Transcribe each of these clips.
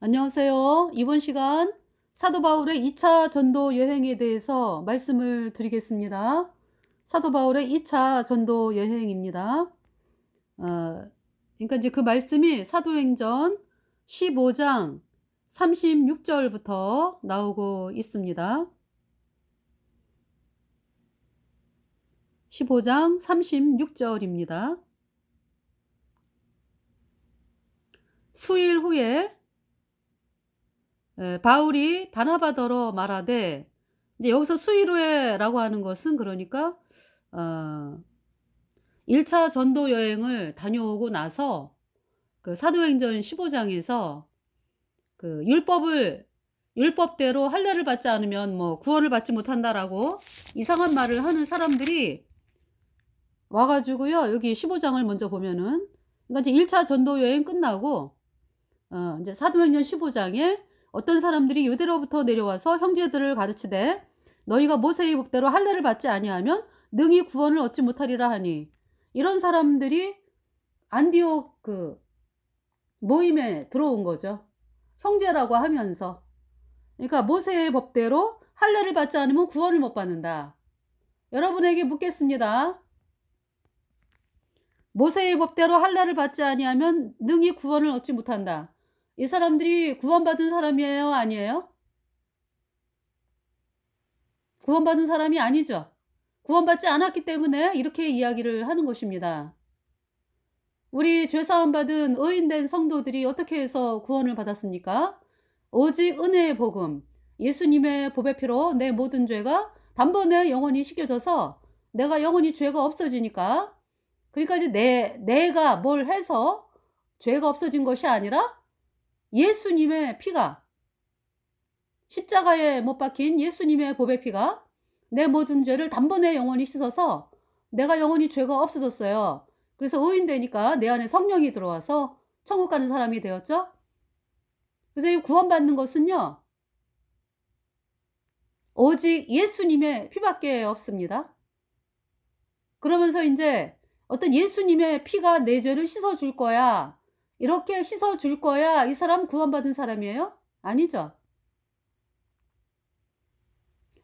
안녕하세요. 이번 시간 사도 바울의 2차 전도 여행에 대해서 말씀을 드리겠습니다. 사도 바울의 2차 전도 여행입니다. 그러니까 이제 그 말씀이 사도행전 15장 36절부터 나오고 있습니다. 15장 36절입니다. 수일 후에 바울이 바나바더러 말하되, 이제 여기서 수일 후에라고 하는 것은 그러니까 어 1차 전도 여행을 다녀오고 나서 그 사도행전 15장에서 그 율법대로 할례를 받지 않으면 뭐 구원을 받지 못한다라고 이상한 말을 하는 사람들이 와 가지고요. 여기 15장을 먼저 보면은, 그러니까 이제 1차 전도 여행 끝나고 인제 사도행전 15장에 어떤 사람들이 유대로부터 내려와서 형제들을 가르치되, 너희가 모세의 법대로 할례를 받지 아니하면 능히 구원을 얻지 못하리라 하니, 이런 사람들이 안디옥 그 모임에 들어온 거죠. 형제라고 하면서. 그러니까 모세의 법대로 할례를 받지 않으면 구원을 못 받는다. 여러분에게 묻겠습니다. 모세의 법대로 할례를 받지 아니하면 능히 구원을 얻지 못한다. 이 사람들이 구원받은 사람이에요, 아니에요? 구원받은 사람이 아니죠. 구원받지 않았기 때문에 이렇게 이야기를 하는 것입니다. 우리 죄사함 받은 의인된 성도들이 어떻게 해서 구원을 받았습니까? 오직 은혜의 복음, 예수님의 보배 피로 내 모든 죄가 단번에 영원히 씻겨져서 내가 영원히 죄가 없어지니까. 그러니까 이제 내가 뭘 해서 죄가 없어진 것이 아니라 예수님의 피가, 십자가에 못 박힌 예수님의 보배 피가 내 모든 죄를 단번에 영원히 씻어서 내가 영원히 죄가 없어졌어요. 그래서 의인 되니까 내 안에 성령이 들어와서 천국 가는 사람이 되었죠. 그래서 이 구원받는 것은요, 오직 예수님의 피밖에 없습니다. 그러면서 이제 어떤 예수님의 피가 내 죄를 씻어줄 거야, 이렇게 씻어줄 거야, 이 사람 구원받은 사람이에요? 아니죠.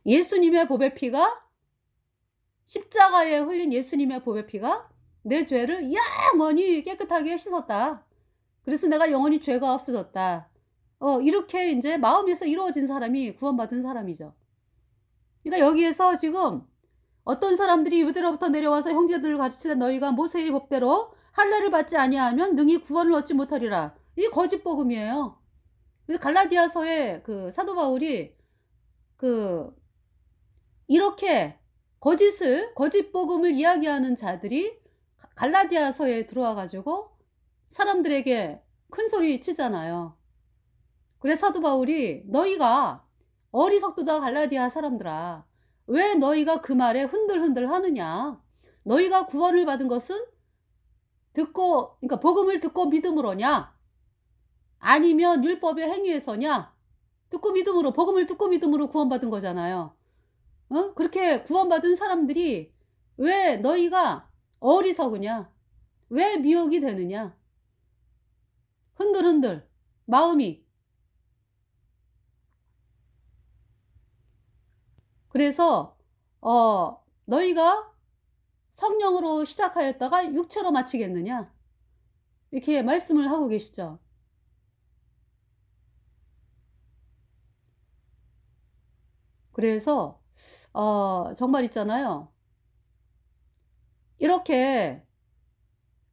예수님의 보배 피가, 십자가에 흘린 예수님의 보배 피가 내 죄를 영원히 깨끗하게 씻었다. 그래서 내가 영원히 죄가 없어졌다. 이렇게 이제 마음에서 이루어진 사람이 구원받은 사람이죠. 그러니까 여기에서 지금 어떤 사람들이 유대로부터 내려와서 형제들을 가르치되, 너희가 모세의 법대로 할례를 받지 아니하면 능히 구원을 얻지 못하리라. 이게 거짓 복음이에요. 그래서 갈라디아서에 그 사도 바울이 그 이렇게 거짓 복음을 이야기하는 자들이 갈라디아서에 들어와 가지고 사람들에게 큰 소리 치잖아요. 그래서 사도 바울이, 너희가 어리석도다 갈라디아 사람들아, 왜 너희가 그 말에 흔들흔들 하느냐. 너희가 구원을 받은 것은 그러니까 복음을 듣고 믿음으로냐, 아니면 율법의 행위에서냐. 복음을 듣고 믿음으로 구원받은 거잖아요. 그렇게 구원받은 사람들이 왜 너희가 어리석으냐, 왜 미혹이 되느냐, 흔들흔들 마음이. 그래서 너희가 성령으로 시작하였다가 육체로 마치겠느냐, 이렇게 말씀을 하고 계시죠. 그래서 정말 있잖아요, 이렇게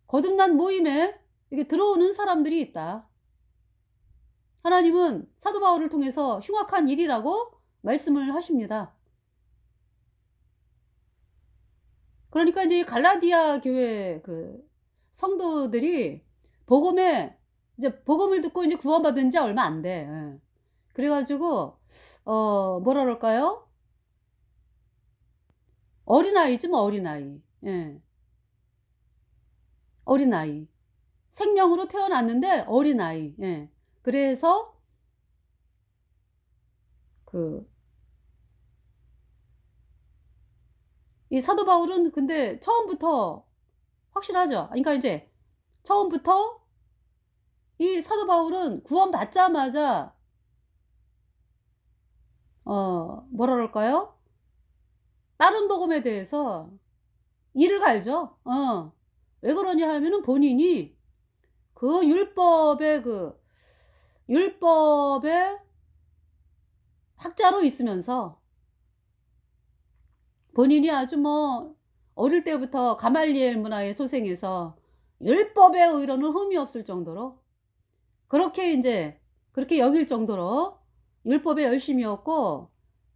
거듭난 모임에 이렇게 들어오는 사람들이 있다. 하나님은 사도 바울을 통해서 흉악한 일이라고 말씀을 하십니다. 그러니까 이제 갈라디아 교회 그 성도들이 이제 복음을 듣고 이제 구원받은 지 얼마 안 돼. 예. 그래 가지고 뭐라 그럴까요? 어린아이지 뭐, 어린아이. 예. 어린아이. 생명으로 태어났는데 어린아이. 예. 그래서 그 이 사도 바울은 근데 처음부터 확실하죠. 그러니까 이제 처음부터 이 사도 바울은 구원받자마자 뭐라 그럴까요? 다른 복음에 대해서 이를 갈죠. 왜 그러냐 하면은 본인이 그 율법의 학자로 있으면서 본인이 아주 뭐 어릴 때부터 가말리엘 문화의 소생에서 율법의 의로는 흠이 없을 정도로 그렇게 인제 그렇게 여길 정도로 율법에 열심이었고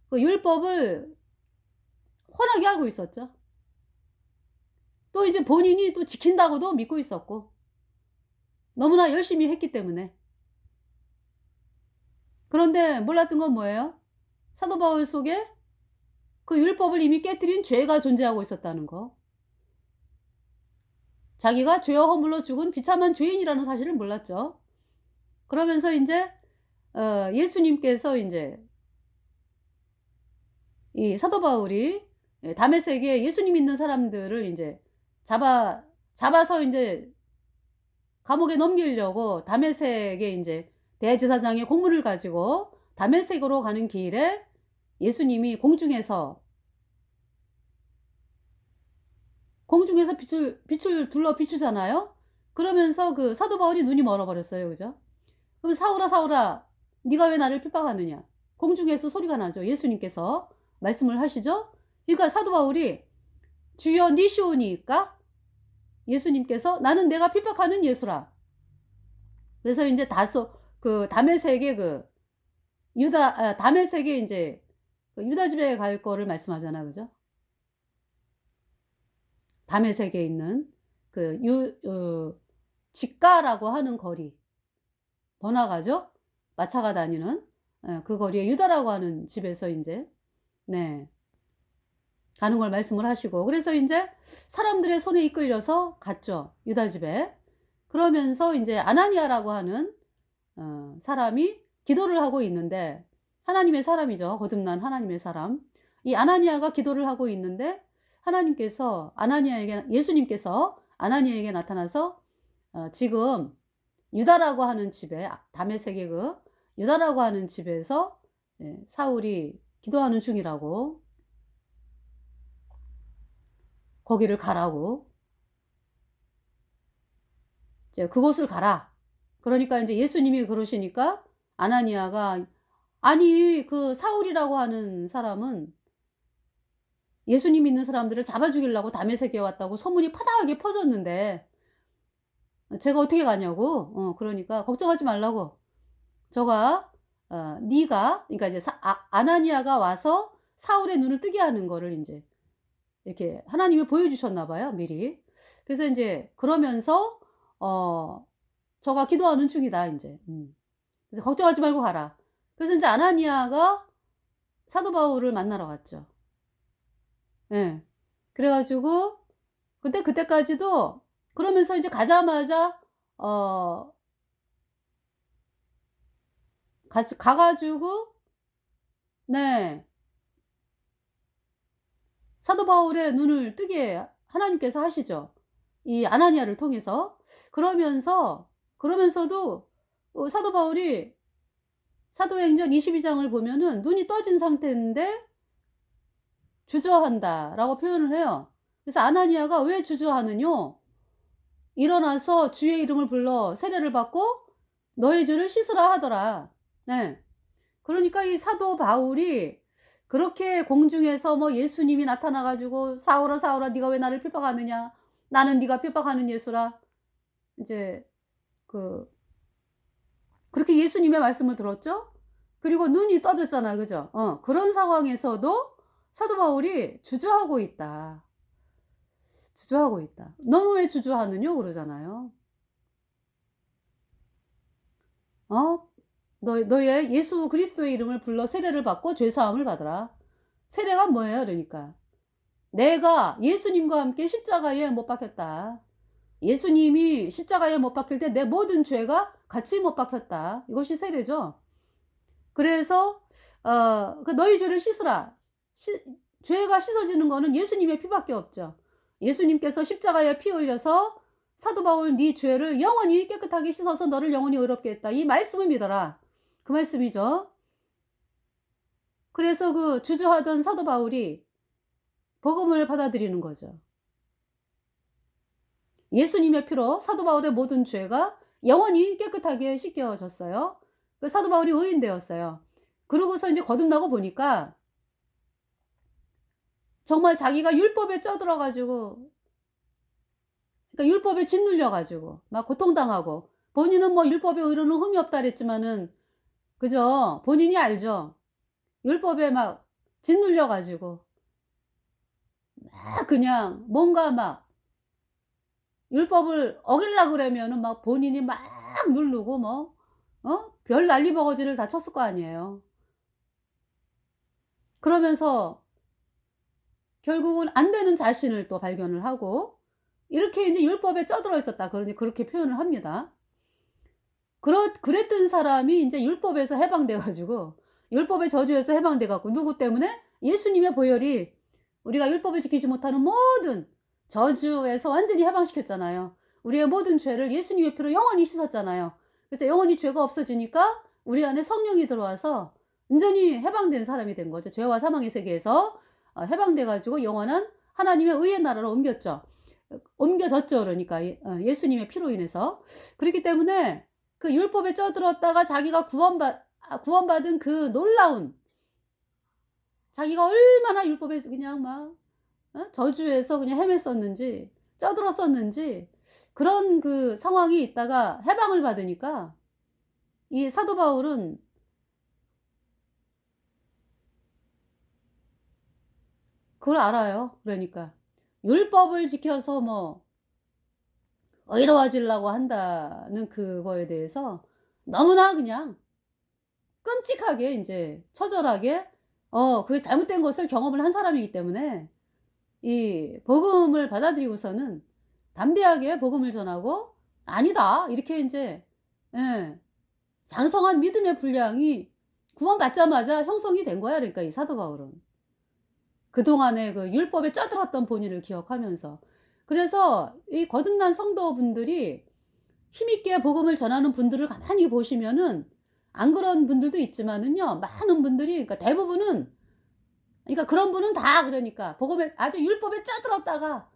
그 율법을 훤하게 알고 있었죠. 또 이제 본인이 또 지킨다고도 믿고 있었고 너무나 열심히 했기 때문에. 그런데 몰랐던 건 뭐예요? 사도 바울 속에 그 율법을 이미 깨트린 죄가 존재하고 있었다는 거. 자기가 죄와 허물로 죽은 비참한 죄인이라는 사실을 몰랐죠. 그러면서 인제 예수님께서 인제 이 사도 바울이 다메섹에 예수님 믿는 사람들을 인제 잡아서 인제 감옥에 넘기려고 다메섹에 인제 대제사장이 공문을 가지고 다메섹으로 가는 길에 예수님이 공중에서 빛을 둘러 비추잖아요. 그러면서 그 사도 바울이 눈이 멀어 버렸어요. 그죠? 그럼 "사울아, 사울아 네가 왜 나를 핍박하느냐." 공중에서 소리가 나죠. 예수님께서 말씀을 하시죠. 그러니까 사도 바울이 "주여 니시오니이까?" 예수님께서 "나는 내가 핍박하는 예수라." 그래서 인제 다메섹의 다메섹에 인제 그 유다 집에 갈 거를 말씀하잖아요. 그죠? 다메섹에 있는 그 직가라고 하는 거리. 번화가죠. 마차가 다니는 그 거리에 유다라고 하는 집에서 인제 네 가는 걸 말씀을 하시고 그래서 인제 사람들의 손에 이끌려서 갔죠, 유다 집에. 그러면서 인제 아나니아라고 하는 사람이 기도를 하고 있는데 하나님의 사람이죠. 거듭난 하나님의 사람. 이 아나니아가 기도를 하고 있는데 예수님께서 아나니아에게 나타나서 지금 유다라고 하는 집에 다메섹의 그 유다라고 하는 집에서 사울이 기도하는 중이라고 거기를 가라고 이제 "그곳을 가라." 그러니까 인제 예수님이 그러시니까 아나니아가 아니 그 사울이라고 하는 사람은 예수님 믿는 사람들을 잡아 죽이려고 다메섹에 왔다고 소문이 파다하게 퍼졌는데 제가 어떻게 가냐고. 그러니까 걱정하지 말라고. 저가 네가 그러니까 이제 아나니아가 와서 사울의 눈을 뜨게 하는 거를 인제 이렇게 하나님이 보여주셨나 봐요 미리. 그래서 인제 그러면서 어 "저가 기도하는 중이다." 인제. 그래서 "걱정하지 말고 가라." 그래서 인제 아나니아가 사도 바울을 만나러 갔죠. 예. 그래 가지고 근데 그때까지도 그러면서 이제 가자마자 어 가 가지고 네. 사도 바울의 눈을 뜨게 하나님께서 하시죠. 이 아나니아를 통해서. 그러면서도 사도 바울이 사도행전 22 장을 보면은 눈이 떠진 상태인데 주저한다라고 표현을 해요. 그래서 아나니아가 "왜 주저하느뇨? 일어나서 주의 이름을 불러 세례를 받고 너의 죄를 씻으라." 하더라. 네. 그러니까 이 사도 바울이 그렇게 공중에서 뭐 예수님이 나타나 가지고 "사울아, 사울아 네가 왜 나를 핍박하느냐. 나는 네가 핍박하는 예수라." 인제 그 그렇게 예수님의 말씀을 들었죠. 그리고 눈이 떠졌잖아요. 그죠? 그런 상황에서도 사도 바울이 주저하고 있다. 주저하고 있다. "너는 왜 주저하느뇨?" 그러잖아요. 어? 너의 예수 그리스도의 이름을 불러 세례를 받고 죄 사함을 받으라." 세례가 뭐예요 그러니까? 내가 예수님과 함께 십자가에 못 박혔다. 예수님이 십자가에 못 박힐 때 내 모든 죄가 같이 못 박혔다. 이것이 세례죠. 그래서 그 "너희 죄를 씻으라." 시 죄가 씻어지는 거는 예수님의 피밖에 없죠. 예수님께서 십자가에 피 흘려서 사도 바울 네 죄를 영원히 깨끗하게 씻어서 너를 영원히 의롭게 했다. 이 말씀을 믿어라. 그 말씀이죠. 그래서 그 주저하던 사도 바울이 복음을 받아들이는 거죠. 예수님의 피로 사도 바울의 모든 죄가 영원히 깨끗하게 씻겨졌어요. 그 사도 바울이 의인 되었어요. 그러고서 이제 거듭나고 보니까 정말 자기가 율법에 쪄들어 가지고, 그러니까 율법에 짓눌려 가지고 막 고통당하고, 본인은 뭐 율법의 의로는 흠이 없다 그랬지만은, 그죠? 본인이 알죠. 율법에 막 짓눌려 가지고 막 그냥 뭔가 막 율법을 어기려고 그러면은 막 본인이 막 누르고 뭐 별 난리 버거지를 다 쳤을 거 아니에요. 그러면서 결국은 안 되는 자신을 또 발견을 하고, 이렇게 이제 율법에 쪄들어 있었다. 그러니 그렇게 표현을 합니다. 그랬던 사람이 인제 율법에서 해방돼 가지고, 율법의 저주에서 해방돼 갖고, 누구 때문에? 예수님의 보혈이 우리가 율법을 지키지 못하는 모든 저주에서 완전히 해방시켰잖아요. 우리의 모든 죄를 예수님의 피로 영원히 씻었잖아요. 그래서 영원히 죄가 없어지니까 우리 안에 성령이 들어와서 완전히 해방된 사람이 된 거죠. 죄와 사망의 세계에서 해방돼 가지고 영원한 하나님의 의의 나라로 옮겨졌죠. 그러니까 예수님의 피로 인해서. 그렇기 때문에 그 율법에 쪄들었다가 자기가 구원받은 그 놀라운, 자기가 얼마나 율법에 그냥 막 저주에서 그냥 헤맸었는지, 쪄들었었는지, 그런 그 상황이 있다가 해방을 받으니까 이 사도 바울은 그걸 알아요. 그러니까 율법을 지켜서 뭐 의로워지려고 한다는 그거에 대해서 너무나 그냥 끔찍하게 인제 처절하게 그 잘못된 것을 경험을 한 사람이기 때문에, 이 복음을 받아들이고서는 담대하게 복음을 전하고 "아니다." 이렇게 인제, 예, 장성한 믿음의 분량이 구원받자마자 형성이 된 거야. 그러니까 이 사도 바울은. 그동안의 그 율법에 쪄들었던 본인을 기억하면서. 그래서 이 거듭난 성도분들이 힘있게 복음을 전하는 분들을 가만히 보시면은, 안 그런 분들도 있지만은요, 많은 분들이, 그러니까 대부분은, 그러니까 그런 분은 다, 그러니까 복음에 아주 율법에 쪄들었다가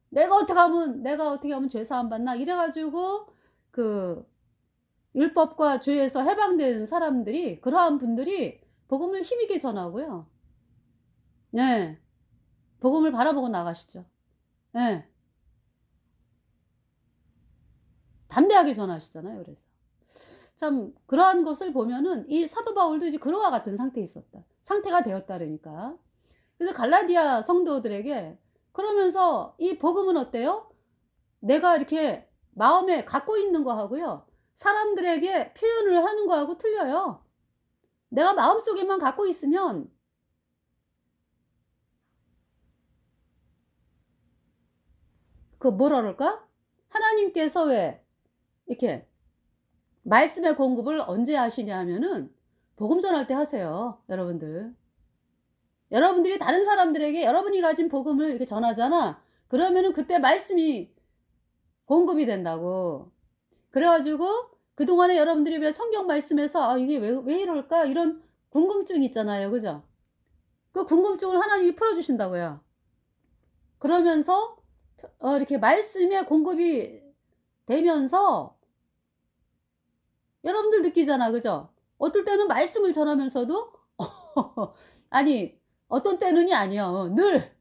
내가 어떻게 하면 죄 사함 받나 이래 가지고 그 율법과 죄에서 해방된 사람들이, 그러한 분들이 복음을 힘있게 전하고요. 네. 복음을 바라보고 나가시죠. 예. 담대하게 전하시잖아요 그래서. 참 그러한 것을 보면은 이 사도 바울도 이제 그와 같은 상태가 되었다 그러니까. 그래서 갈라디아 성도들에게 그러면서 이 복음은 어때요? 내가 이렇게 마음에 갖고 있는 거하고요, 사람들에게 표현을 하는 거하고 틀려요. 내가 마음속에만 갖고 있으면, 그 뭐라 그럴까? 하나님께서 왜 이렇게 말씀의 공급을 언제 하시냐 하면은 복음 전할 때 하세요, 여러분들. 여러분들이 다른 사람들에게 여러분이 가진 복음을 이렇게 전하잖아. 그러면은 그때 말씀이 공급이 된다고. 그래 가지고 그동안에 여러분들이 왜 성경 말씀에서 '아 이게 왜 이럴까?' 이런 궁금증이 있잖아요. 그죠? 그 궁금증을 하나님이 풀어 주신다고요. 그러면서 이렇게 말씀의 공급이 되면서 여러분들 느끼잖아. 그죠? 어떨 때는 말씀을 전하면서도 아니, 어떤 때는이 아니요. 늘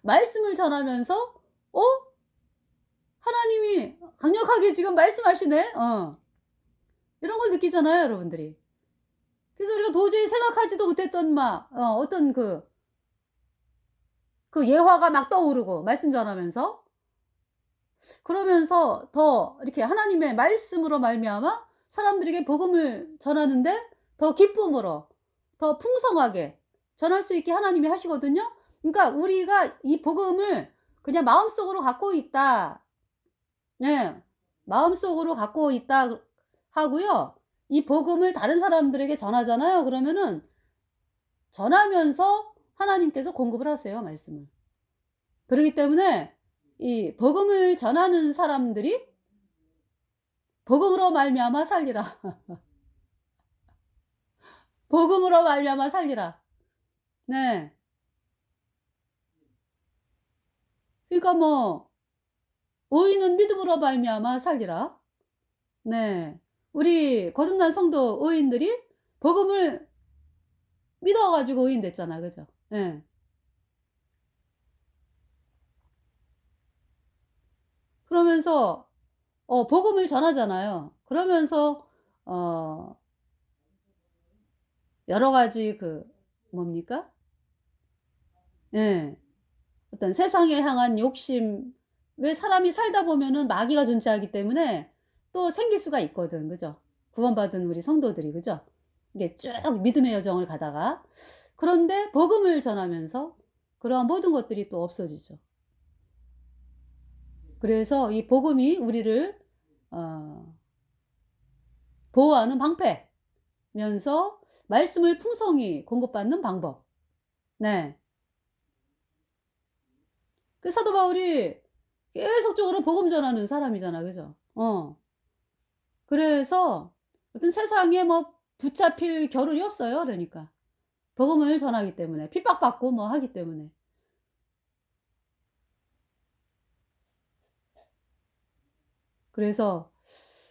말씀을 전하면서 어 하나님이 강력하게 지금 말씀하시네. 이런 걸 느끼잖아요, 여러분들이. 그래서 우리가 도저히 생각하지도 못했던 막 어떤 그 예화가 막 떠오르고 말씀 전하면서, 그러면서 더 이렇게 하나님의 말씀으로 말미암아 사람들에게 복음을 전하는데 더 기쁨으로, 더 풍성하게 전할 수 있게 하나님이 하시거든요. 그러니까 우리가 이 복음을 그냥 마음속으로 갖고 있다. 예. 마음속으로 갖고 있다 하고요. 이 복음을 다른 사람들에게 전하잖아요. 그러면은 전하면서 하나님께서 공급을 하세요, 말씀을. 그러기 때문에 이 복음을 전하는 사람들이 복음으로 말미암아 살리라. 복음으로 말미암아 살리라. 네. 그러니까 뭐 의인은 믿음으로 말미암아 살리라. 네. 우리 거듭난 성도 의인들이 복음을 믿어 가지고 의인 됐잖아. 그죠? 예. 그러면서 복음을 전하잖아요. 그러면서 어 여러 가지 그 뭡니까? 예. 어떤 세상에 향한 욕심, 왜 사람이 살다 보면은 마귀가 존재하기 때문에 또 생길 수가 있거든. 그죠? 구원받은 우리 성도들이 그죠? 이게 쭉 믿음의 여정을 가다가 그런데 복음을 전하면서 그러한 모든 것들이 또 없어지죠. 그래서 이 복음이 우리를 어 보호하는 방패면서 말씀을 풍성히 공급받는 방법. 네. 그 사도 바울이 계속적으로 복음 전하는 사람이잖아. 그죠? 그래서 어떤 세상에 뭐 붙잡힐 겨를이 없어요. 그러니까. 복음을 전하기 때문에. 핍박받고 뭐 하기 때문에. 그래서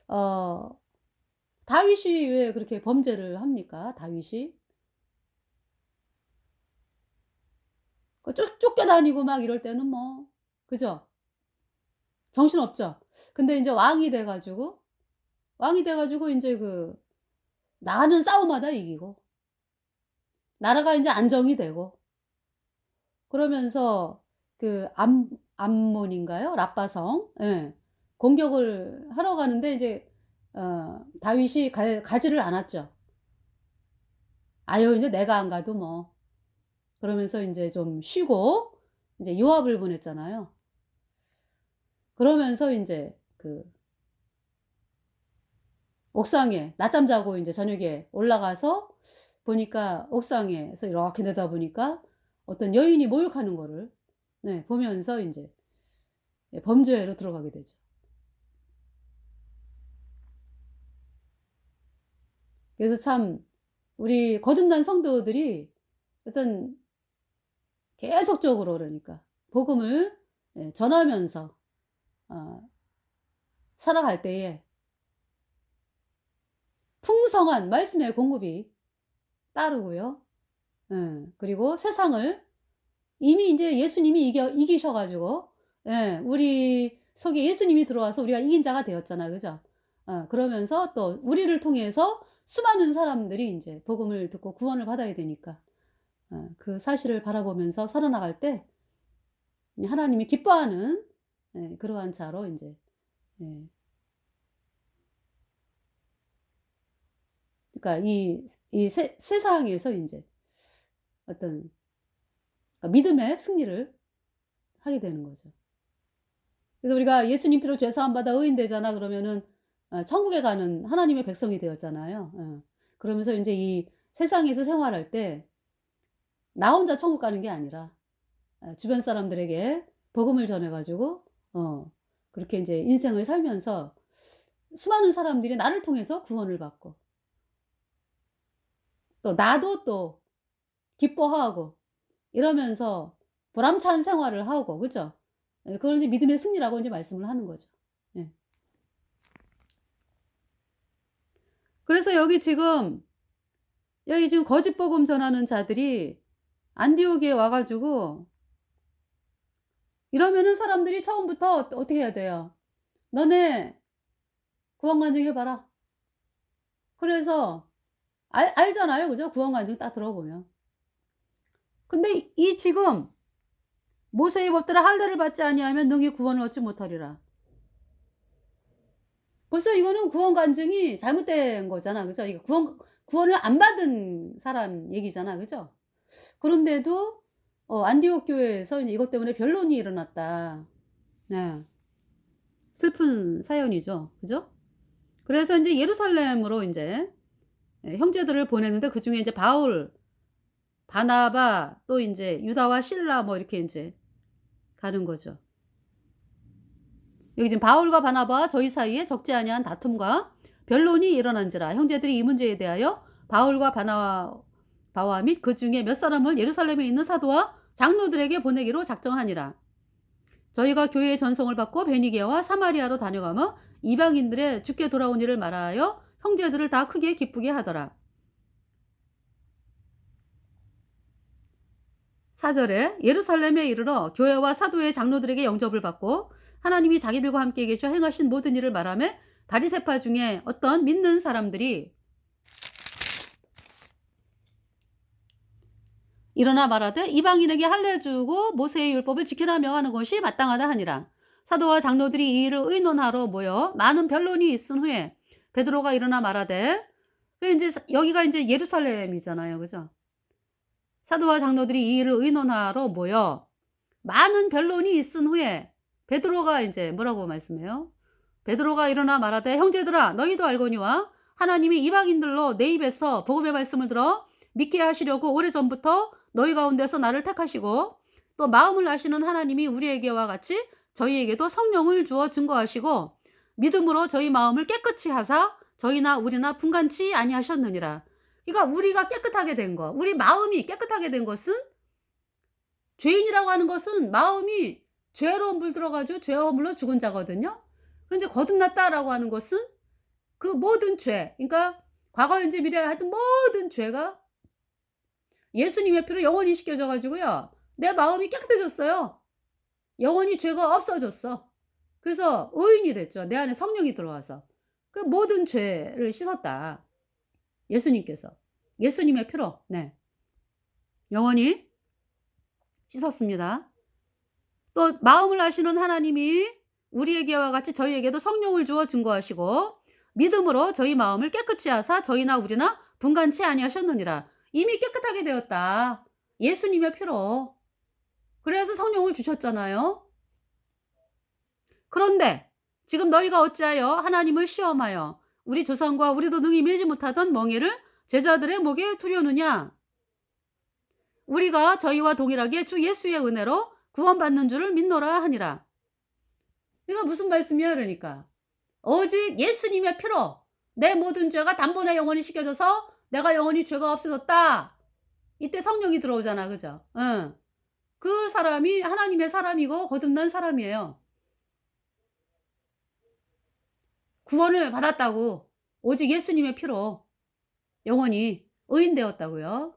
어 다윗이 왜 그렇게 범죄를 합니까? 다윗이. 그 쫓겨다니고 막 이럴 때는 뭐 그죠? 정신없죠. 근데 인제 왕이 돼 가지고 인제 그 나가는 싸움마다 이기고 나라가 인제 안정이 되고 그러면서 그 암몬인가요? 라빠성 예. 공격을 하러 가는데 이제 다윗이 가지를 않았죠. '아유 인제 내가 안 가도 뭐.' 그러면서 인제 좀 쉬고 인제 요압을 보냈잖아요. 그러면서 인제 그 옥상에 낮잠 자고 인제 저녁에 올라가서 보니까 옥상에서 이렇게 내다보니까 어떤 여인이 모욕하는 거를 네 보면서 인제 예 범죄로 들어가게 되죠. 그래서 참 우리 거듭난 성도들이 어떤 계속적으로 그러니까 복음을 예 전하면서 어 살아갈 때에 풍성한 말씀의 공급이 따르고요. 예. 그리고 세상을 이미 인제 예수님이 이기셔 가지고 예 우리 속에 예수님이 들어와서 우리가 이긴 자가 되었잖아요. 그죠? 그러면서 또 우리를 통해서 수많은 사람들이 인제 복음을 듣고 구원을 받아야 되니까 그 사실을 바라보면서 살아나갈 때 하나님이 기뻐하는 예 그러한 자로 인제 예 그러니까 이 세상에서 인제 어떤 그러니까 믿음의 승리를 하게 되는 거죠. 그래서 우리가 "예수님 피로 죄 사함 받아 의인 되잖아." 그러면은 천국에 가는 하나님의 백성이 되었잖아요. 그러면서 인제 이 세상에서 생활할 때 나 혼자 천국 가는 게 아니라 주변 사람들에게 복음을 전해 가지고 그렇게 인제 인생을 살면서 수많은 사람들이 나를 통해서 구원을 받고 또 나도 또 기뻐하고 이러면서 보람찬 생활을 하고 그죠? 예 그걸 이제 믿음의 승리라고 인제 말씀을 하는 거죠. 예. 그래서 여기 지금 거짓 복음 전하는 자들이 안디옥에 와 가지고 이러면은 사람들이 처음부터 어떻게 해야 돼요? "너네 구원 간증 해 봐라." 그래서 알잖아요. 그죠? 구원 간증 딱 들어보면. 근데 이 지금 모세의 법대로 할례를 받지 아니하면 능히 구원을 얻지 못하리라. 벌써 이거는 구원 간증이 잘못된 거잖아. 그죠? 이거 구원을 안 받은 사람 얘기잖아. 그죠? 그런데도 안디옥 교회에서 이제 이것 때문에 변론이 일어났다. 네. 슬픈 사연이죠. 그죠? 그래서 인제 예루살렘으로 인제 예 형제들을 보냈는데 그중에 인제 바울, 바나바 또 인제 유다와 실라 뭐 이렇게 인제 가는 거죠. 여기 지금 바울과 바나바와 저희 사이에 적지 아니한 다툼과 변론이 일어난지라 형제들이 이 문제에 대하여 바울과 바나바와 및 그 중에 몇 사람을 예루살렘에 있는 사도와 장로들에게 보내기로 작정하니라. 저희가 교회의 전송을 받고 베니게와 사마리아로 다녀가며 이방인들의 주께 돌아온 일을 말하여 형제들을 다 크게 기쁘게 하더라. 4절에 예루살렘에 이르러 교회와 사도의 장로들에게 영접을 받고 하나님이 자기들과 함께 계셔 행하신 모든 일을 말하며 바리새파 중에 어떤 믿는 사람들이 일어나 말하되 이방인에게 할례 주고 모세의 율법을 지키라 명하는 것이 마땅하다 하니라. 사도와 장로들이 이 일을 의논하러 모여 많은 변론이 있은 후에 베드로가 일어나 말하되, 이제 여기가 이제 예루살렘이잖아요, 그죠? 사도와 장로들이 이 일을 의논하러 모여 많은 변론이 있은 후에 베드로가 이제 뭐라고 말씀해요? 베드로가 일어나 말하되 형제들아 너희도 알거니와 하나님이 이방인들로 내 입에서 복음의 말씀을 들어 믿게 하시려고 오래전부터 너희 가운데서 나를 택하시고 또 마음을 아시는 하나님이 우리에게와 같이 저희에게도 성령을 주어 증거하시고 믿음으로 저희 마음을 깨끗이 하사 저희나 우리나 분간치 아니하셨느니라. 그러니까 우리가 깨끗하게 된 거, 우리 마음이 깨끗하게 된 것은, 죄인이라고 하는 것은 마음이 죄로 물들어가지고 죄와 허물로 죽은 자거든요. 근데 거듭났다라고 하는 것은 그 모든 죄, 그러니까 과거 현재 미래 하여튼 모든 죄가 예수님의 피로 영원히 씻겨져 가지고요, 내 마음이 깨끗해졌어요. 영원히 죄가 없어졌어. 그래서 의인이 됐죠. 내 안에 성령이 들어와서 그 모든 죄를 씻었다. 예수님께서 예수님의 피로 영원히 씻었습니다. 또 마음을 아시는 하나님이 우리에게와 같이 저희에게도 성령을 주어 증거하시고 믿음으로 저희 마음을 깨끗이 하사 저희나 우리나 분간치 아니하셨느니라. 이미 깨끗하게 되었다. 예수님의 피로. 그래서 성령을 주셨잖아요. 그런데 지금 너희가 어찌하여 하나님을 시험하여 우리 조상과 우리도 능히 밀지 못하던 멍에를 제자들의 목에 두려느냐. 우리가 저희와 동일하게 주 예수의 은혜로 구원받는 줄을 믿노라 하니라. 이거 무슨 말씀이야? 그러니까 오직 예수님의 피로 내 모든 죄가 단번에 영원히 씻겨져서 내가 영원히 죄가 없어졌다. 이때 성령이 들어오잖아, 그죠? 응. 그 사람이 하나님의 사람이고 거듭난 사람이에요. 구원을 받았다고. 오직 예수님의 피로 영원히 의인되었다고요.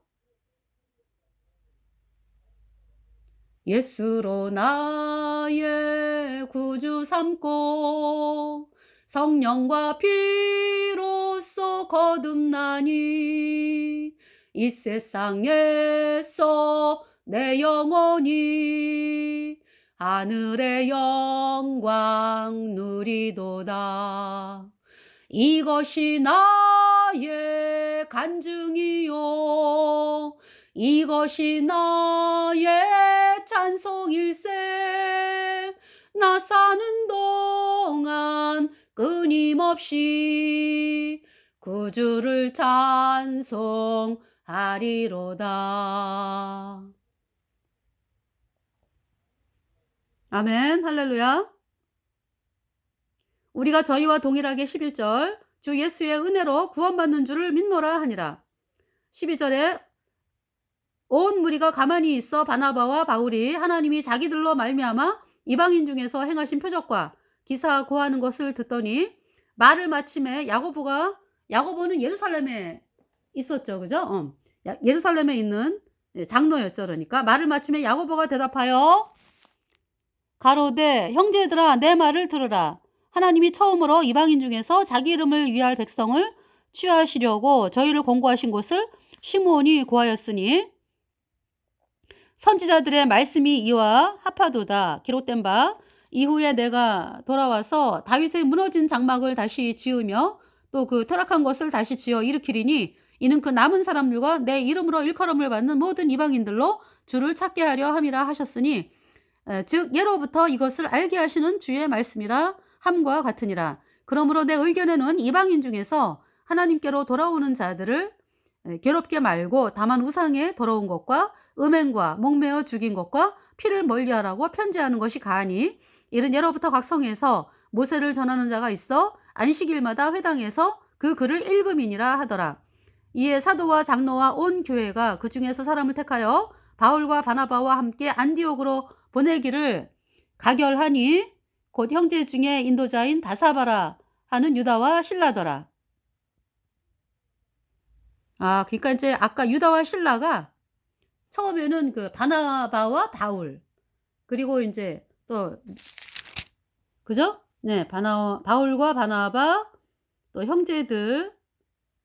예수로 나의 구주 삼고 성령과 피로써 거듭나니 이 세상에서 내 영혼이 하늘의 영광 누리도다. 이것이 나의 간증이요 이것이 나의 찬송일세. 나 사는 동안 끊임없이 구주를 찬송하리로다. 아멘. 할렐루야. 우리가 저희와 동일하게 11절 주 예수의 은혜로 구원받는 줄을 믿노라 하니라. 12절에 온 무리가 가만히 있어 바나바와 바울이 하나님이 자기들로 말미암아 이방인 중에서 행하신 표적과 기사 고하는 것을 듣더니 말을 마침에 야고보는 예루살렘에 있었죠, 그죠? 예루살렘에 있는 장로였죠. 그러니까 말을 마침에 야고보가 대답하여 가로되 형제들아 내 말을 들으라. 하나님이 처음으로 이방인 중에서 자기 이름을 위할 백성을 취하시려고 저희를 공고하신 곳을 시므온이 고하였으니 선지자들의 말씀이 이와 합하도다. 기록된 바 이후에 내가 돌아와서 다윗의 무너진 장막을 다시 지으며 또 그 타락한 것을 다시 지어 일으키리니 이는 그 남은 사람들과 내 이름으로 일컬음을 받는 모든 이방인들로 주를 찾게 하려 함이라 하셨으니 즉 예로부터 이것을 알게 하시는 주의 말씀이라 함과 같으니라. 그러므로 내 의견에는 이방인 중에서 하나님께로 돌아오는 자들을 괴롭게 말고 다만 우상에 더러운 것과 음행과 목매어 죽인 것과 피를 멀리하라고 편지하는 것이 가하니 이른 예로부터 각 성에서 모세를 전하는 자가 있어 안식일마다 회당에서 그 글을 읽음이니라 하더라. 이에 사도와 장로와 온 교회가 그 중에서 사람을 택하여 바울과 바나바와 함께 안디옥으로 보내기를 가결하니 곧 형제 중에 인도자인 바사바라 하는 유다와 실라더라. 그러니까 이제 아까 유다와 실라가 처음에는 그 바나바와 바울, 그리고 이제 또 그죠? 네, 바울과 바나바, 또 형제들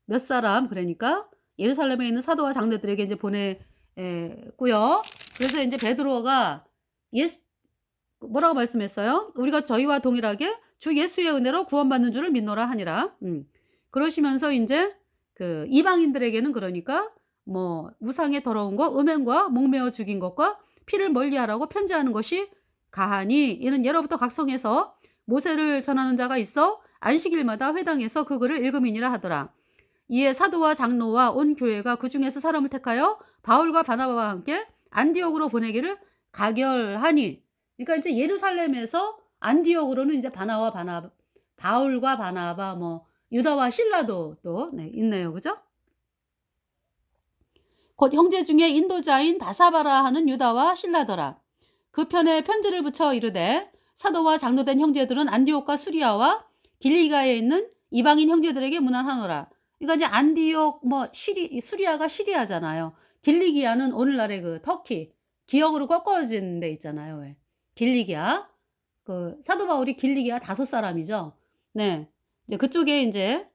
몇 사람, 그러니까 예루살렘에 있는 사도와 장로들에게 이제 보내고요. 그래서 이제 베드로가 뭐라고 말씀했어요? 우리가 저희와 동일하게 주 예수의 은혜로 구원받는 줄을 믿노라 하니라. 그러시면서 이제 그 이방인들에게는 그러니까 뭐 우상의 더러운 것, 음행과 목매어 죽인 것과 피를 멀리하라고 편지하는 것이 가하니 이는 예로부터 각 성에서 모세를 전하는 자가 있어 안식일마다 회당에서 그 글을 읽음이니라 하더라. 이에 사도와 장로와 온 교회가 그 중에서 사람을 택하여 바울과 바나바와 함께 안디옥으로 보내기를 가결하니, 그러니까 이제 예루살렘에서 안디옥으로는 이제 바울과 바나바, 뭐 유다와 실라도 또 있네요, 그죠? 곧 형제 중에 인도자인 바사바라 하는 유다와 실라더라. 그 편에 편지를 붙여 이르되 사도와 장로된 형제들은 안디옥과 수리아와 길리가에 있는 이방인 형제들에게 문안하노라. 그러니까 이제 안디옥 뭐 수리아가 시리아잖아요. 길리기아는 오늘날의 그 터키 기역으로 꺾어진 데 있잖아요. 왜? 길리기아. 그 사도 바울이 길리기아 5사람이죠. 네. 이제 그쪽에 이제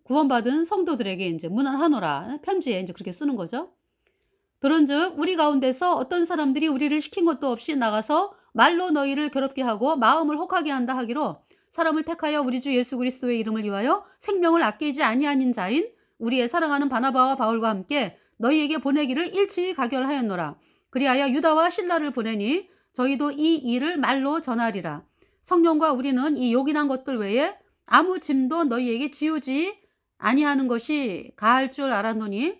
구원받은 성도들에게 이제 문안하노라. 편지에 이제 그렇게 쓰는 거죠. 그런즉 우리 가운데서 어떤 사람들이 우리를 시킨 것도 없이 나가서 말로 너희를 괴롭게 하고 마음을 혹하게 한다 하기로 사람을 택하여 우리 주 예수 그리스도의 이름을 위하여 생명을 아끼지 아니하는 자인 우리의 사랑하는 바나바와 바울과 함께 너희에게 보내기를 일치히 가결하였노라. 그리하여 유다와 실라를 보내니 저희도 이 일을 말로 전하리라. 성령과 우리는 이 요긴한 것들 외에 아무 짐도 너희에게 지우지 아니하는 것이 가할 줄 알았노니,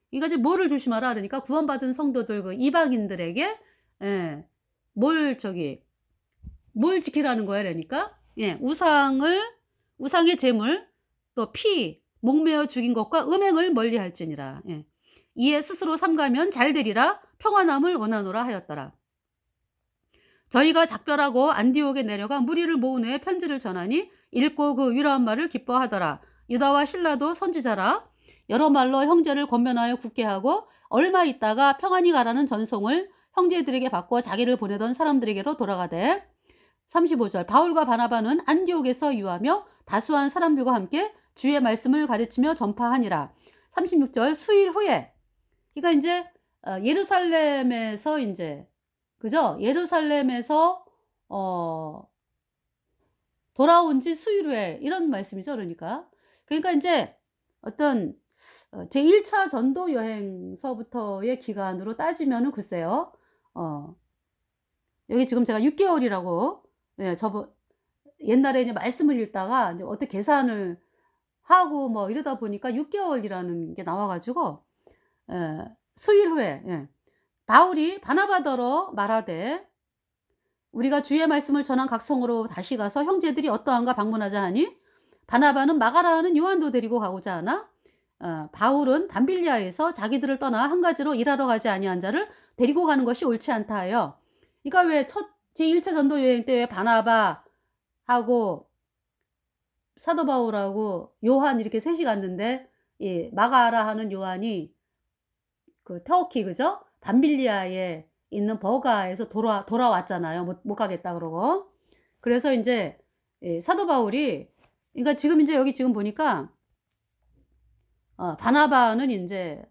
그러니까 이제 뭐를 조심하라 그러니까 구원받은 성도들 그 이방인들에게 뭘 지키라는 거야. 그러니까 우상의 제물, 또 피, 목매어 죽인 것과 음행을 멀리할지니라. 이에 스스로 삼가면 잘되리라. 평안함을 원하노라 하였더라. 저희가 작별하고 안디옥에 내려가 무리를 모은 후에 편지를 전하니 읽고 그 위로한 말을 기뻐하더라. 유다와 실라도 선지자라. 여러 말로 형제를 권면하여 굳게 하고 얼마 있다가 평안히 가라는 전송을 형제들에게 받고 자기를 보내던 사람들에게로 돌아가되, 35절 바울과 바나바는 안디옥에서 유하며 다수한 사람들과 함께 주의 말씀을 가르치며 전파하니라. 36절 수일 후에, 그러니까 이제 예루살렘에서 이제 그죠? 예루살렘에서 돌아온 지 수일 후에 이런 말씀이죠. 그러니까 이제 어떤 제1차 전도 여행서부터의 기간으로 따지면은 글쎄요. 여기 지금 제가 6개월이라고 옛날에 이제 말씀을 읽다가 이제 어떻게 계산을 하고 뭐 이러다 보니까 6개월이라는 게 나와가지고 수일 후에 바울이 바나바더러 말하되 우리가 주의 말씀을 전한 각 성으로 다시 가서 형제들이 어떠한가 방문하자 하니 바나바는 마가라 하는 요한도 데리고 가고자 하나 바울은 밤빌리아에서 자기들을 떠나 한 가지로 일하러 가지 아니한 자를 데리고 가는 것이 옳지 않다 하여, 그러니까 왜 제1차 전도 여행 때 바나바하고 사도 바울하고 요한 이렇게 셋이 갔는데 이 마가라 하는 요한이 그 터키 그죠? 밤빌리아에 있는 버가에서 돌아왔잖아요. 못 가겠다 그러고. 그래서 이제 사도 바울이, 그러니까 지금 이제 여기 지금 보니까 바나바는 이제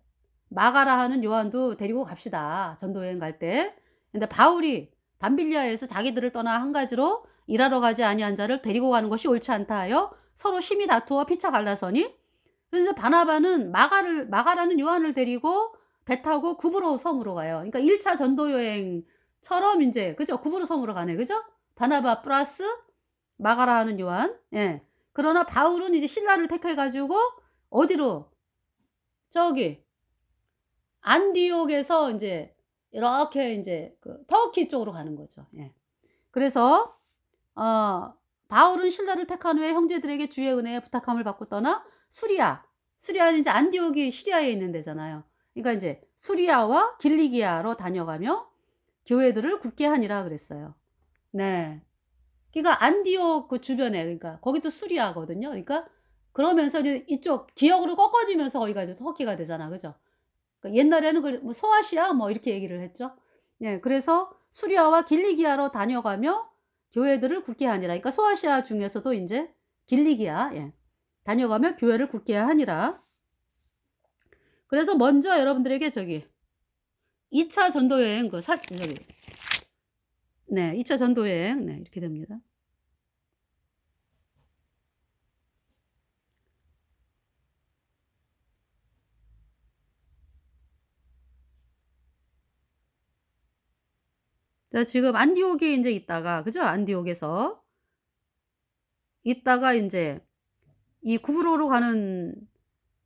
마가라 하는 요한도 데리고 갑시다. 전도여행 갈 때. 근데 바울이 밤빌리아에서 자기들을 떠나 한 가지로 일하러 가지 아니한 자를 데리고 가는 것이 옳지 않다 하여 서로 심히 다투어 피차 갈라서니, 그래서 바나바는 마가라는 요한을 데리고 배 타고 구브로 섬으로 가요. 그러니까 1차 전도 여행처럼 이제 그죠? 구브로 섬으로 가네. 그죠? 바나바 플러스 마가라 하는 요한. 그러나 바울은 이제 신라를 택해 가지고 어디로? 저기 안디옥에서 이제 이렇게 이제 그 터키 쪽으로 가는 거죠. 그래서 바울은 신라를 택한 후에 형제들에게 주의 은혜에 부탁함을 받고 떠나 수리아는 이제 안디옥이 시리아에 있는 데잖아요. 그러니까 이제 수리아와 길리기아로 다녀가며 교회들을 굳게 하니라 그랬어요. 네. 그러니까 안디옥 그 주변에, 그러니까 거기도 수리아거든요. 그러니까 그러면서 이제 이쪽 기역으로 꺾어지면서 거기가 이제 터키가 되잖아. 그죠? 그러니까 옛날에는 그뭐 소아시아 뭐 이렇게 얘기를 했죠. 예. 그래서 수리아와 길리기아로 다녀가며 교회들을 굳게 하니라. 그러니까 소아시아 중에서도 인제 길리기아, 예, 다녀가며 교회를 굳게 하니라. 그래서 먼저 여러분들에게 저기 2차 전도 여행 그 사 저기 네, 2차 전도 여행, 네, 이렇게 됩니다. 자, 지금 안디옥에 인제 있다가, 그죠? 안디옥에서 있다가 인제 이 구브로로 가는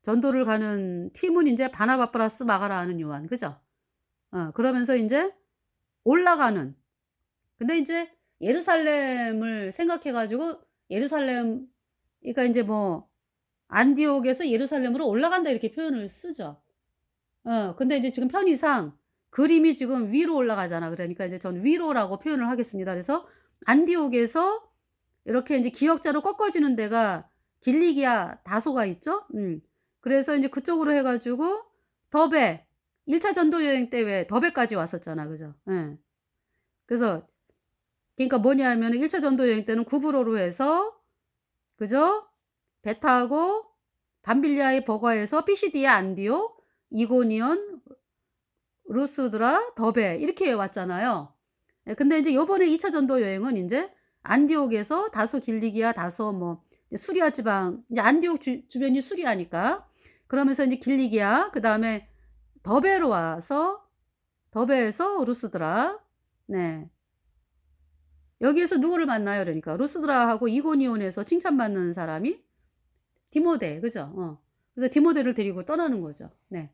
전도를 가는 팀은 인제 바나바 플러스 마가라 하는 요한, 그죠? 그러면서 인제 올라가는, 근데 인제 예루살렘을 생각해 가지고 예루살렘, 그러니까 인제 뭐 "안디옥에서 예루살렘으로 올라간다." 이렇게 표현을 쓰죠. 근데 이제 지금 편의상 그림이 지금 위로 올라가잖아. 그러니까 이제 전 위로라고 표현을 하겠습니다. 그래서 안디옥에서 이렇게 인제 기역자로 꺾어지는 데가 길리기아 다소가 있죠. 그래서 인제 그쪽으로 해 가지고 더베, 1차 전도 여행 때 왜 더베까지 왔었잖아. 그죠? 예. 그래서 그러니까 뭐냐 하면은 1차 전도 여행 때는 구브로로 해서, 그죠? 배 타고 밤빌리아의 버가에서 피시디아, 안디옥, 이고니온, 루스드라, 더베 이렇게 왔잖아요. 예, 근데 인제 요번에 2차 전도 여행은 인제 안디옥에서 다소 길리기아, 다소 뭐 이제 수리아 지방, 이제 안디옥 주변이 수리아니까 그러면서 인제 길리기아, 그다음에 더베로 와서 더베에서 루스드라. 네. 여기에서 누구를 만나요? 그러니까 루스드라하고 이고니온에서 칭찬받는 사람이 디모데, 그죠? 그래서 디모데를 데리고 떠나는 거죠. 네.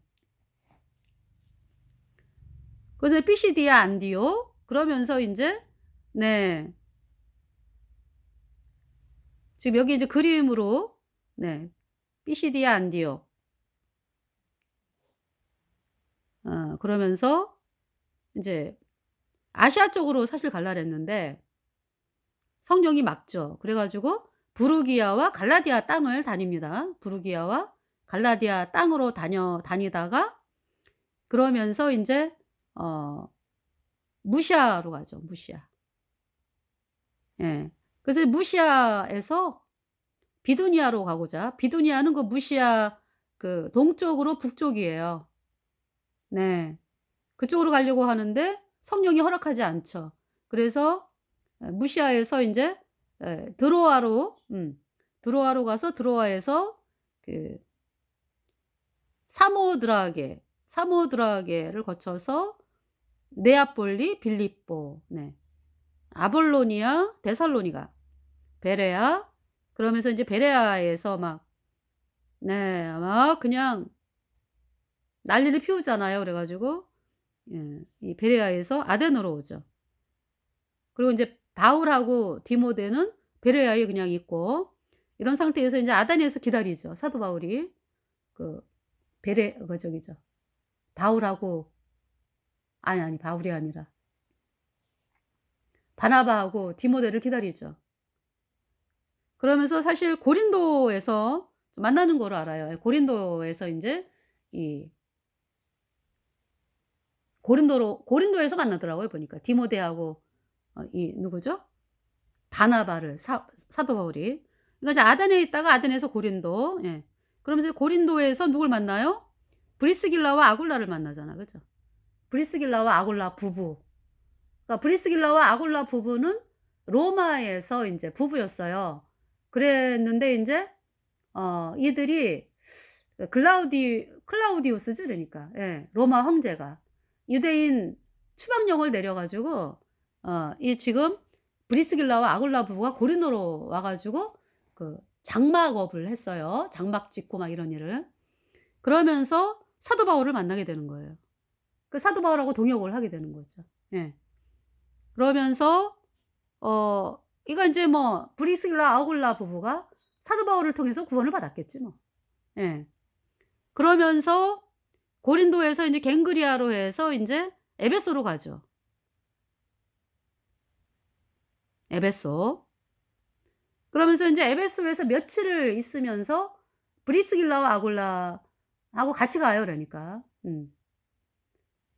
그래서 피시디아, 안디옥 그러면서 인제, 네, 지금 여기 이제 그림으로, 네, 피시디아, 안디옥 그러면서 인제 아시아 쪽으로 사실 갈라 그랬는데 성령이 막죠. 그래 가지고 부르기아와 갈라디아 땅을 다닙니다. 부르기아와 갈라디아 땅으로 다니다가 그러면서 인제 어 무시아로 가죠, 무시아. 예. 그래서 무시아에서 비두니아로 가고자, 비두니아는 그 무시아 그 동쪽으로 북쪽이에요. 네. 그쪽으로 가려고 하는데 성령이 허락하지 않죠. 그래서 무시아에서 인제 드로아로, 드로아로 가서 드로아에서 그 사모드라게를 거쳐서 네아폴리, 빌립보, 네, 아볼로니아, 데살로니가, 베레아, 그러면서 인제 베레아에서 막, 네, 막 그냥 난리를 피우잖아요. 그래 가지고 예, 이 베레아에서 아덴으로 오죠. 그리고 인제 바울하고 디모데는 베레아에 그냥 있고 이런 상태에서 인제 아덴에서 기다리죠, 사도 바울이. 그 그 저기죠. 바울하고, 아니, 바울이 아니라 바나바하고 디모데를 기다리죠. 그러면서 사실 고린도에서 좀 만나는 거로 알아요. 예, 고린도에서 인제 이 고린도에서 만나더라고요 보니까. 디모데하고 이 누구죠? 바나바를 사도 바울이. 그러니까 이제 아덴에 있다가 아덴에서 고린도, 예. 그러면서 고린도에서 누굴 만나요? 브리스길라와 아굴라를 만나잖아. 그죠? 브리스길라와 아굴라 부부. 그러니까 브리스길라와 아굴라 부부는 로마에서 인제 부부였어요. 그랬는데 인제 이들이 그 클라우디우스죠 그러니까. 예. 로마 황제가 유대인 추방령을 내려 가지고 이 지금 브리스길라와 아굴라 부부가 고린도로 와 가지고 그 장막업을 했어요. 장막 짓고 막 이런 일을. 그러면서 사도 바울을 만나게 되는 거예요. 그 사도 바울하고 동역을 하게 되는 거죠. 예. 그러면서 이거 인제 뭐 브리스길라 아굴라 부부가 사도 바울을 통해서 구원을 받았겠지 뭐. 예. 그러면서 고린도에서 인제 갱그리아로 해서 인제 에베소로 가죠. 에베소. 그러면서 인제 에베소에서 며칠을 있으면서 브리스길라와 아굴라하고 같이 가요 그러니까.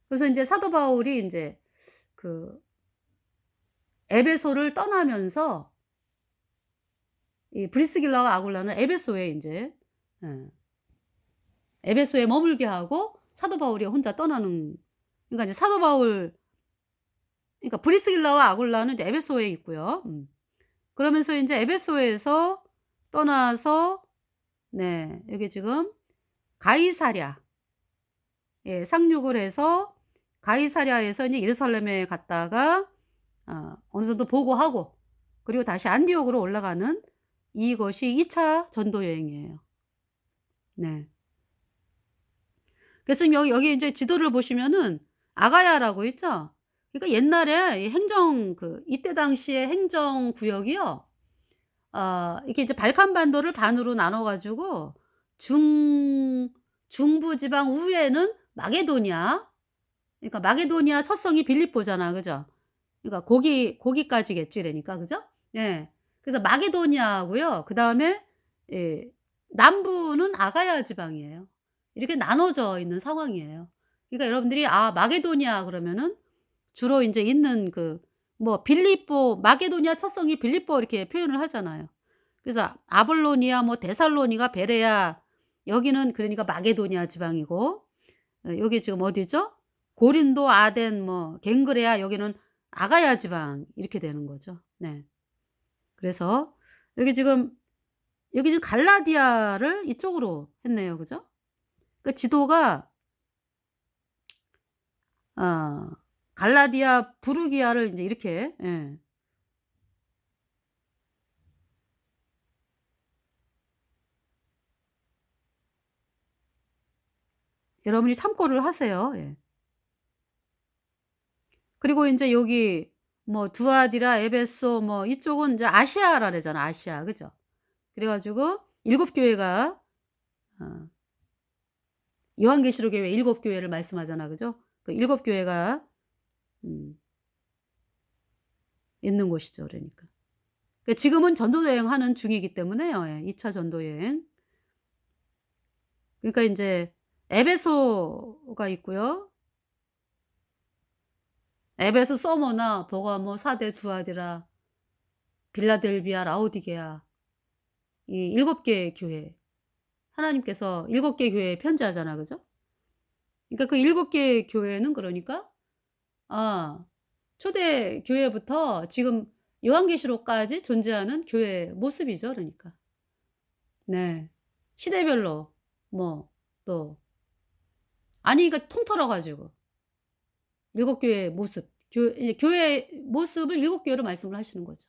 그래서 인제 사도 바울이 인제 그 에베소를 떠나면서 이 브리스길라와 아굴라는 에베소에 인제 예 에베소에 머물게 하고 사도 바울이 혼자 떠나는, 그러니까 이제 사도 바울, 그러니까 브리스길라와 아굴라는 이제 에베소에 있고요. 그러면서 인제 에베소에서 떠나서 네 여기 지금 가이사랴, 예 상륙을 해서 가이사랴에서 이제 예루살렘에 갔다가 어느 정도 보고하고 그리고 다시 안디옥으로 올라가는 이것이 2차 전도 여행이에요. 네. 그래서 지금 여기 인제 지도를 보시면은 아가야라고 있죠? 그러니까 옛날에 이 행정 이때 당시에 행정 구역이요. 이게 이제 발칸반도를 반으로 나눠 가지고 중 중부 지방 우회는 마게도니아, 그러니까 마게도니아 첫성이 빌립보잖아. 그죠? 그러니까 거기까지겠지 그러니까. 그죠? 예. 그래서 마게도니아하고요. 그다음에 예 남부는 아가야 지방이에요. 이렇게 나눠져 있는 상황이에요. 그러니까 여러분들이 마게도니아 그러면은 주로 인제 있는 뭐 빌립보, 마게도니아 첫성이 빌립보 이렇게 표현을 하잖아요. 그래서 아볼로니아, 뭐 데살로니가, 베레아, 여기는 그러니까 마게도니아 지방이고, 여기 지금 어디죠? 고린도, 아덴, 뭐 갱그레아, 여기는 아가야 지방 이렇게 되는 거죠. 네. 그래서 여기 지금 갈라디아를 이쪽으로 했네요. 그죠? 그 지도가 아 갈라디아, 부르기아를 인제 이렇게 예. 여러분이 참고를 하세요. 예. 그리고 인제 여기 뭐 두아디라, 에베소 뭐 이쪽은 인제 아시아라 그러잖아, 아시아. 그죠? 그래 가지고 7 교회가 어 요한계시록에 왜 7 교회를 말씀하잖아. 그죠? 그 7 교회가 음 있는 곳이죠 그러니까. 지금은 전도 여행하는 중이기 때문에요. 예. 2차 전도 여행. 그러니까 인제 에베소가 있고요. 에베소, 서머나, 버가모, 사대, 두아디라, 빌라델비아, 라오디게아, 이 7 개의 교회. 하나님께서 7 개의 교회에 편지하잖아. 그죠? 그러니까 그 7 개의 교회는 그러니까 아 초대 교회부터 지금 요한계시록까지 존재하는 교회의 모습이죠 그러니까. 네. 시대별로 뭐 또 아니 그러니까 통틀어 가지고 7 교회의 모습, 이제 교회의 모습을 7 교회로 말씀을 하시는 거죠.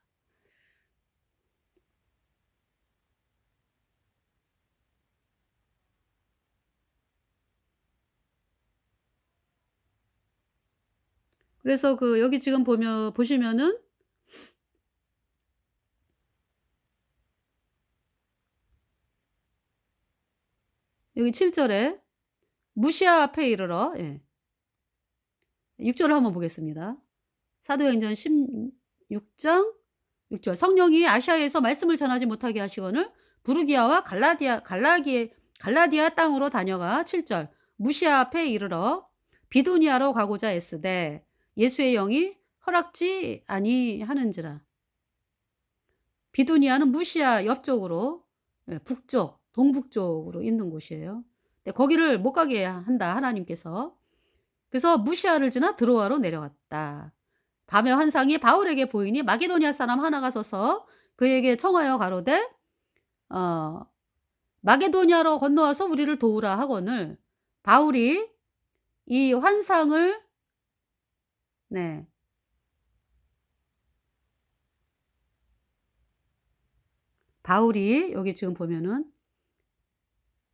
그래서 여기 지금 보시면은 여기 7 절에 무시아 앞에 이르러 예. 6 절을 한번 보겠습니다. 사도행전 16장 6 절 성령이 아시아에서 말씀을 전하지 못하게 하시거늘 부르기아와 갈라디아 땅으로 다녀가 7 절 무시아 앞에 이르러 비두니아로 가고자 애쓰되 예수의 영이 허락지 아니하는지라. 비두니아는 무시아 옆쪽으로 예 북쪽, 동북쪽으로 있는 곳이에요. 근데 거기를 못 가게 한다 하나님께서. 그래서 무시아를 지나 드로아로 내려갔다. 밤의 환상이 바울에게 보이니 마게도니아 사람 하나가 서서 그에게 청하여 가로되 어 마게도니아로 건너와서 우리를 도우라 하거늘 바울이 이 환상을 네. 바울이 여기 지금 보면은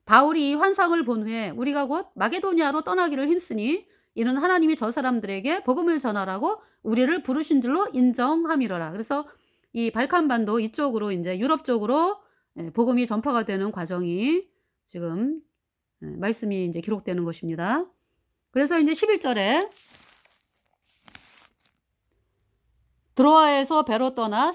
바울이 이 환상을 본 후에 우리가 곧 마게도니아로 떠나기를 힘쓰니 이는 하나님이 저 사람들에게 복음을 전하라고 우리를 부르신 줄로 인정함이로라. 그래서 이 발칸반도 이쪽으로 인제 유럽 쪽으로 복음이 전파가 되는 과정이 지금 말씀이 인제 기록되는 것입니다. 그래서 인제 11절에 드로아에서 배로 떠나